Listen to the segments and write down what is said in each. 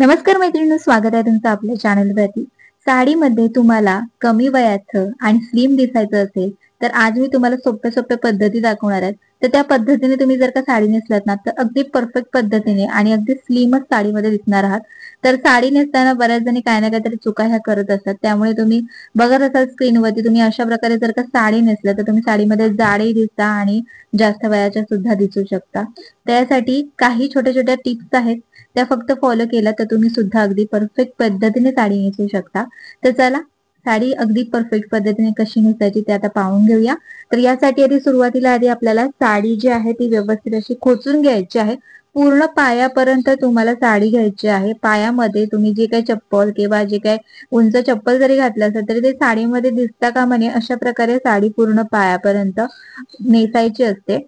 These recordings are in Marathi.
नमस्कार मैत्रिणी, स्वागत आहे तुमचं आपल्या चॅनलवरती. साडीमध्ये तुम्हाला कमी वयाचं आणि स्लिम दिसायचं असेल तर आज मी तुम्हाला सोप्या सोप्या पद्धती दाखवणार आहे. तर त्या पद्धतीने तुम्ही जर का साडी नेसलात ना तर अगदी परफेक्ट पद्धतीने आणि अगदी स्लिमच साडीमध्ये दिसणार आहात. तर साडी नेसताना बऱ्याच जणी काही ना काहीतरी चुका ह्या करत असतात, त्यामुळे तुम्ही बघत असाल स्क्रीनवरती, तुम्ही अशा प्रकारे जर का साडी नेसलं तर तुम्ही साडीमध्ये जाडही दिसता आणि जास्त वयाच्या सुद्धा दिसू शकता. त्यासाठी काही छोट्या छोट्या टिप्स आहेत, त्या फक्त फॉलो केला तर तुम्ही सुद्धा अगदी परफेक्ट पद्धतीने साडी नेसू शकता. तर चला, साडी अगदी परफेक्ट पद्धतीने कशी नेसायची ते आता पाहून घेऊया. तर यासाठी सुरुवातीला आपल्याला साडी जी आहे ती व्यवस्थित अशी खोचून घ्यायची आहे. पूर्ण पायापर्यंत तुम्हाला साडी घ्यायची आहे. पायामध्ये तुम्ही जे काही चप्पल किंवा जे काही उंच चप्पल जरी घातलं असेल तरी ते साडीमध्ये दिसता कामा नये, अशा प्रकारे साडी पूर्ण पायापर्यंत नेसायची असते.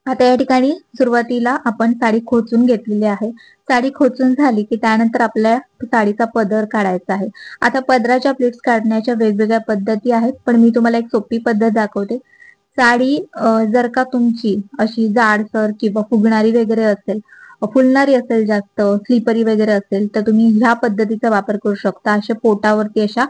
आता या ठिकाणी सुरुवातीला आपण साडी खोचून घेतलेली आहे. साडी खोचून झाली की त्यानंतर आपल्या साडीचा पदर काढायचा आहे. आता पदराच्या प्लीट्स काढण्याच्या वेगवेगळ्या पद्धती आहेत, पण मी तुम्हाला एक सोपी पद्धत दाखवते. साडी जर का तुमची अशी जाडसर किंवा फुगणारी वगैरे असेल, फुलणारी असेल, जास्त स्लिपरी वगैरे असेल, तर तुम्ही ह्या पद्धतीचा वापर करू शकता. अशा पोटावरती अशा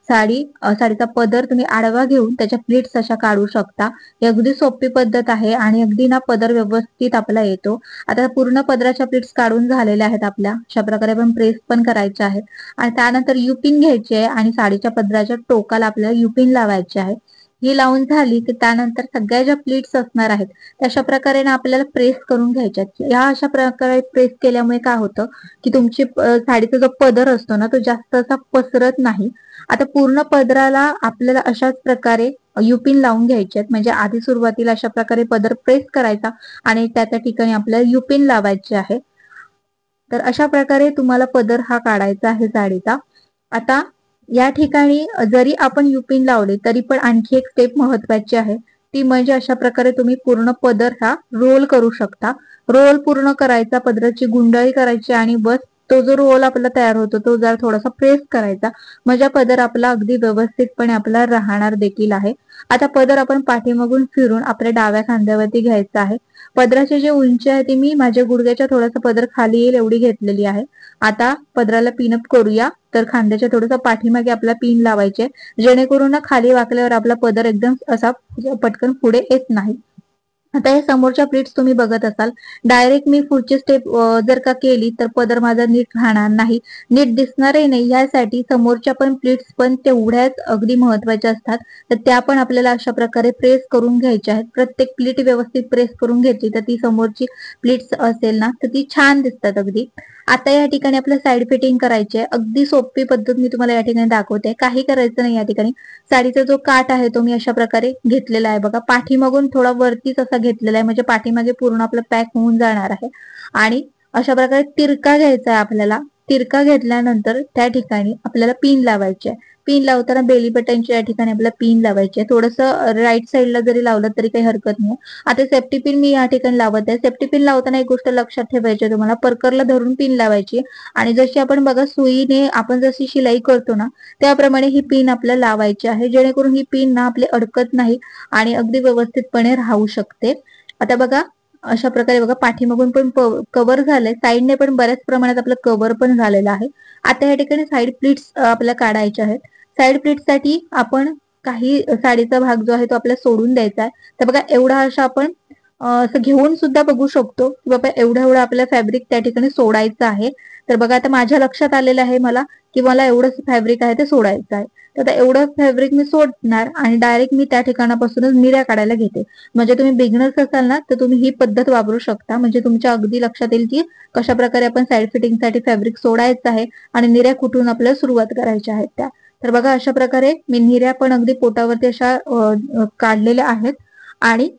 साडीचा पदर तुम्ही आडवा घेऊन त्याच्या प्लीट्स अशा काढू शकता. ही अगदी सोपी पद्धत आहे आणि अगदी ना पदर व्यवस्थित आपला येतो. आता पूर्ण पदराच्या प्लीट्स काढून झालेल्या आहेत आपल्या. अशा प्रकारे आपण प्रेस पण करायचे आहेत आणि त्यानंतर युपिन घ्यायची आहे आणि साडीच्या पदराच्या टोकाला आपल्याला युपिन लावायचे आहे. ही लावून झाली की त्यानंतर सगळ्या ज्या प्लीट्स असणार आहेत तशा प्रकारे ना आपल्याला प्रेस करून घ्यायच्या. या अशा प्रकारे प्रेस केल्यामुळे काय होतं की तुमची साडीचा जो पदर असतो ना तो जास्त असा पसरत नाही. आता पूर्ण पदराला आपल्याला अशाच प्रकारे युपिन लावून घ्यायचे आहेत. म्हणजे आधी सुरुवातीला अशा प्रकारे पदर प्रेस करायचा आणि त्या त्या ठिकाणी आपल्याला युपिन लावायचे आहे. तर अशा प्रकारे तुम्हाला पदर हा काढायचा आहे साडीचा. आता या ठिकाणी जरी आपण युपिन लावले तरी पण आणखी एक स्टेप महत्वाची आहे, ती म्हणजे अशा प्रकारे तुम्ही पूर्ण पदर हा रोल करू शकता. रोल पूर्ण करायचा, पदराची गुंडाळी करायची आणि बस तो जो रोल आपला तयार होतो तो जरा थोडासा प्रेस करायचा, म्हणजे पदर आपला अगदी व्यवस्थितपणे आपला राहणार देखील आहे. आता पदर आपण पाठीमागून फिरून आपल्या डाव्या खांद्यावरती घ्यायचा आहे. पदराची जी उंची आहे ती मी माझ्या गुडघ्याच्या थोडासा पदर खाली येईल एवढी घेतलेली आहे. आता पदराला पिनअप करूया. तर खांद्याच्या थोडंसं पाठीमागे आपला पिन लावायचे, जेणेकरून खाली वाकल्यावर आपला पदर एकदम असा पटकन पुढे येत नाही. आता या समोरच्या प्लीट्स तुम्ही बघत असाल, डायरेक्ट मी पुढची स्टेप जर का केली तर पदर माझा नीट राहणार नाही, नीट दिसणारही नाही. यासाठी समोरच्या पण प्लीट्स पण तेवढ्याच अगदी महत्वाच्या असतात. तर त्या पण आपल्याला अशा प्रकारे प्रेस करून घ्यायच्या आहेत. प्रत्येक प्लीट व्यवस्थित प्रेस करून घेतली तर ती समोरची प्लीट्स असेल ना तर ती छान दिसतात अगदी. आता या ठिकाणी आपल्याला साईड फिटिंग करायची आहे. अगदी सोपी पद्धत मी तुम्हाला या ठिकाणी दाखवते. काही करायचं नाही. या ठिकाणी साडीचा जो काठ आहे तो मी अशा प्रकारे घेतलेला आहे बघा. पाठीमागून थोडा वरतीच असा घेतलेला आहे, म्हणजे पाठीमागे पूर्ण आपलं पॅक होऊन जाणार आहे. आणि अशा प्रकारे तिरका घ्यायचा आहे आपल्याला. तिरका घेतल्यानंतर त्या ठिकाणी आपल्याला पिन लावायची आहे. पिन लावताना बेली बटनच्या या ठिकाणी आपल्याला पिन लावायची आहे. थोडंसं राईट साईडला जरी लावलं तरी काही हरकत नाही. आता सेफ्टी पिन मी या ठिकाणी लावत आहे. सेफ्टी पिन लावताना एक गोष्ट लक्षात ठेवायची आहे तुम्हाला, परकरला धरून पिन लावायची आणि जशी आपण बघा सुईने आपण जशी शिलाई करतो ना त्याप्रमाणे ही पिन आपल्याला लावायची आहे, जेणेकरून ही पिन ना आपली अडकत नाही आणि अगदी व्यवस्थितपणे राहू शकते. आता बघा अशा प्रकारे बघा पाठीमागून पण कव्हर झालंय, साईडने पण बऱ्याच प्रमाणात आपलं कव्हर पण झालेलं आहे. आता या ठिकाणी साईड प्लीट्स आपल्याला काढायच्या आहेत. साईड प्लीट्स साठी आपण काही साडीचा भाग जो आहे तो आपल्याला सोडून द्यायचा आहे. तर बघा एवढा अशा आपण असं घेऊन सुद्धा बघू शकतो की बाबा एवढं आपलं फॅब्रिक त्या ठिकाणी सोडायचं आहे. तर बघा आता माझ्या लक्षात आलेलं आहे मला की मला एवढंच फॅब्रिक आहे ते सोडायचं आहे. तर आता एवढं फॅब्रिक मी सोडणार आणि डायरेक्ट मी त्या ठिकाणापासूनच निर्या काढायला घेते. म्हणजे तुम्ही बिगनर्स असाल ना तर तुम्ही ही पद्धत वापरू शकता, म्हणजे तुमच्या अगदी लक्षात येईल की कशा प्रकारे आपण साईड फिटिंग साठी फॅब्रिक सोडायचं आहे आणि निर्या कुठून आपल्याला सुरुवात करायच्या आहेत त्या. तर बघा अशा प्रकारे मी निर्या पण अगदी पोटावरती अशा काढलेल्या आहेत. आणि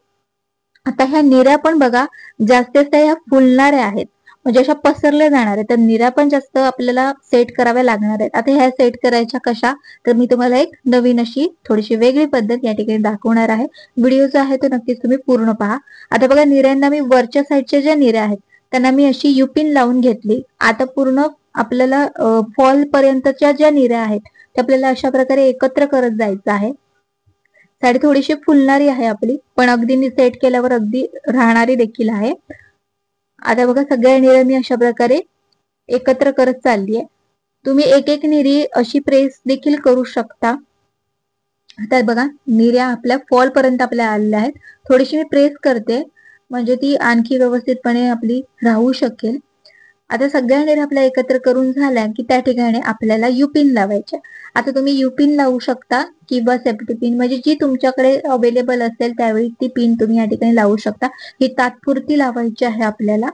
आता ह्या निऱ्या पण बघा जास्त ह्या फुलणाऱ्या आहेत, म्हणजे अशा पसरल्या जाणार आहेत. तर निऱ्या पण जास्त आपल्याला सेट कराव्या लागणार आहेत. आता ह्या सेट करायच्या कशा, तर मी तुम्हाला एक नवीन अशी थोडीशी वेगळी पद्धत या ठिकाणी दाखवणार आहे. व्हिडिओ जो आहे तो नक्कीच तुम्ही पूर्ण पहा. आता बघा निऱ्यांना मी वरच्या साईडच्या ज्या निऱ्या आहेत त्यांना मी अशी युपिन लावून घेतली. आता पूर्ण आपल्याला फॉल पर्यंतच्या ज्या निऱ्या आहेत त्या आपल्याला अशा प्रकारे एकत्र करत जायचं आहे. साडी थोडीशी फुलणारी आहे आपली, पण अगदी सेट केल्यावर अगदी राहणारी देखील आहे. आता बघा सगळ्या निऱ्या मी अशा प्रकारे एकत्र करत चालली आहे. तुम्ही एक एक निरी अशी प्रेस देखील करू शकता. आता बघा निर्या आपल्या फॉल पर्यंत आपल्या आलेल्या आहेत. थोडीशी मी प्रेस करते म्हणजे ती आणखी व्यवस्थितपणे आपली राहू शकेल. आता सगळ्या निर्या आपल्या एकत्र करून झाल्या की त्या ठिकाणी आपल्याला युपिन लावायच्या. आता तुम्ही युपिन लावू शकता किंवा सेफ्टी पिन म्हणजे जी तुमच्याकडे अवेलेबल असेल त्यावेळी ती पिन तुम्ही या ठिकाणी लावू शकता. ही तात्पुरती लावायची आहे आपल्याला.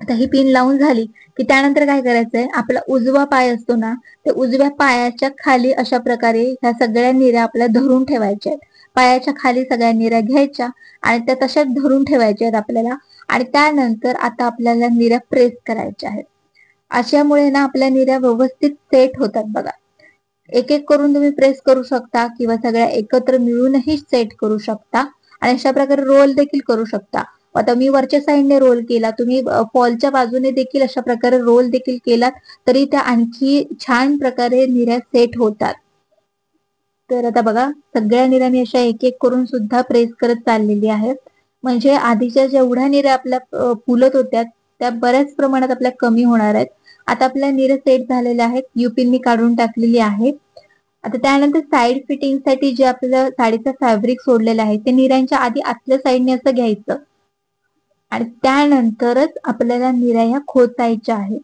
आता ही पिन लावून झाली की त्यानंतर काय करायचंय, आपला उजवा पाय असतो ना, त्या उजव्या पायाच्या खाली अशा प्रकारे ह्या सगळ्या निऱ्या आपल्या धरून ठेवायच्या आहेत. पायाच्या खाली सगळ्या निऱ्या घ्यायच्या आणि त्या तशाच धरून ठेवायच्या आहेत आपल्याला. आणि त्यानंतर आता आपल्याला निऱ्या प्रेस करायच्या आहेत. अशामुळे ना आपल्या निऱ्या व्यवस्थित सेट होतात बघा. एक एक करून तुम्ही प्रेस करू शकता किंवा सगळ्या एकत्र मिळूनही सेट करू शकता आणि अशा प्रकारे रोल देखील करू शकता. आता मी वरच्या साईडने रोल केला, तुम्ही फॉलच्या बाजूने देखील अशा प्रकारे रोल देखील केलात तरी त्या आणखी छान प्रकारे निऱ्या सेट होतात. तर आता बघा सगळ्या निऱ्या मी अशा एक एक करून सुद्धा प्रेस करत चाललेली आहेत. म्हणजे आधीच्या जेवढ्या निऱ्या आपल्या फुलत होत्या त्या बऱ्याच प्रमाणात आपल्या कमी होणार आहेत. आता आपल्या निऱ्या सेट झालेल्या आहेत. युपिन मी काढून टाकलेली आहे. आता त्यानंतर साईड फिटिंग साठी जे आपल्याला साडीचं फॅब्रिक सोडलेलं आहे ते निऱ्यांच्या आधी आतल्या साईडने असं घ्यायचं आणि त्यानंतरच आपल्याला निऱ्या ह्या खोचायच्या आहेत.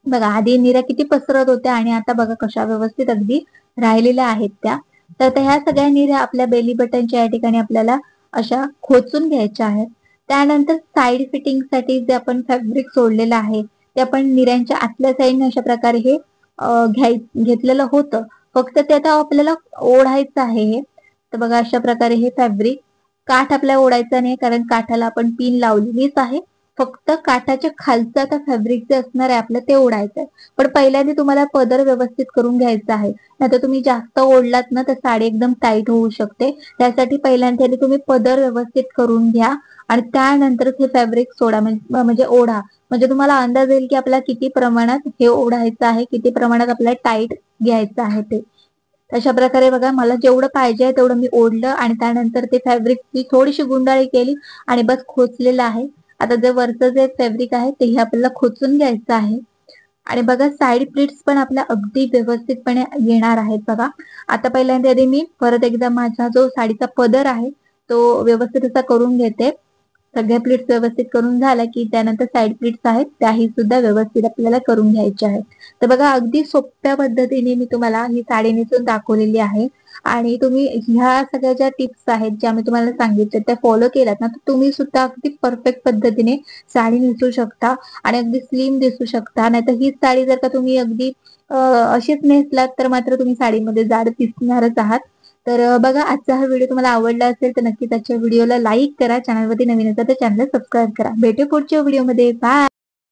बघा आधी निऱ्या किती पसरत होत्या आणि आता बघा कशा व्यवस्थित अगदी राहिलेल्या आहेत त्या. तर ह्या सगळ्या निऱ्या आपल्या बेली बटनच्या या ठिकाणी आपल्याला अशा खोचून घ्यायच्या आहेत. त्यानंतर साईड फिटिंग साठी जे आपण फॅब्रिक सोडलेलं आहे ते आपण निऱ्यांच्या आतल्या साईडने अशा प्रकारे हे घेतलेलं होतं. फक्त ते आता आपल्याला ओढायचं आहे हे. तर बघा अशा प्रकारे हे फॅब्रिक, काठ आपल्याला ओढायचा नाही कारण काठाला आपण पिन लावलेलीच आहे. फक्त काठाच्या खालचं आता फॅब्रिक जे असणार आहे आपलं ते ओढायचं आहे. पण पहिल्यांदा तुम्हाला पदर व्यवस्थित करून घ्यायचा आहे. नाहीतर तुम्ही जास्त ओढलात ना तर साडी एकदम टाईट होऊ शकते. त्यासाठी पहिल्यांदा तुम्ही पदर व्यवस्थित करून घ्या आणि त्यानंतर हे फॅब्रिक सोडा म्हणजे ओढा. म्हणजे तुम्हाला अंदाज येईल की आपल्याला किती प्रमाणात हे ओढायचं आहे, किती प्रमाणात आपल्याला टाईट घ्यायचं आहे ते. अशा प्रकारे बघा मला जेवढं पाहिजे तेवढं मी ओढलं आणि त्यानंतर ते फॅब्रिकची थोडीशी गुंडाळी केली आणि बस खोचलेलं आहे. आता जे वरचं जे फॅब्रिक आहे ते आपल्याला खोचून घ्यायचं आहे. आणि बघा साईड प्लीट्स पण आपल्या अगदी व्यवस्थितपणे येणार आहेत बघा. आता पहिल्यांदा मी परत एकदा माझा जो साडीचा पदर आहे तो व्यवस्थित असा करून घेते. सगळ्या प्लीट्स व्यवस्थित करून झाल्या की त्यानंतर साईड प्लीट्स आहेत त्याही सुद्धा व्यवस्थित आपल्याला करून घ्यायच्या आहेत. तर बघा अगदी सोप्या पद्धतीने मी तुम्हाला ही साडी नेसून दाखवलेली आहे. आणि तुम्ही ह्या सगळ्या ज्या टिप्स आहेत ज्या मी तुम्हाला सांगितल्या त्या फॉलो केल्यात ना तर तुम्ही सुद्धा अगदी परफेक्ट पद्धतीने साडी नेसू शकता आणि अगदी स्लिम दिसू शकता. नाहीतर हीच साडी जर का तुम्ही अगदी अशीच नेसलात तर मात्र तुम्ही साडीमध्ये जाड दिसणारच आहात. तर बघा आजचा हा व्हिडिओ तुम्हाला आवडला असेल तर नक्कीच आजच्या व्हिडिओला लाईक करा. चॅनलवरती नवीन असेल तर चॅनलला सबस्क्राईब करा. भेटू पुढच्या व्हिडिओमध्ये. बाय.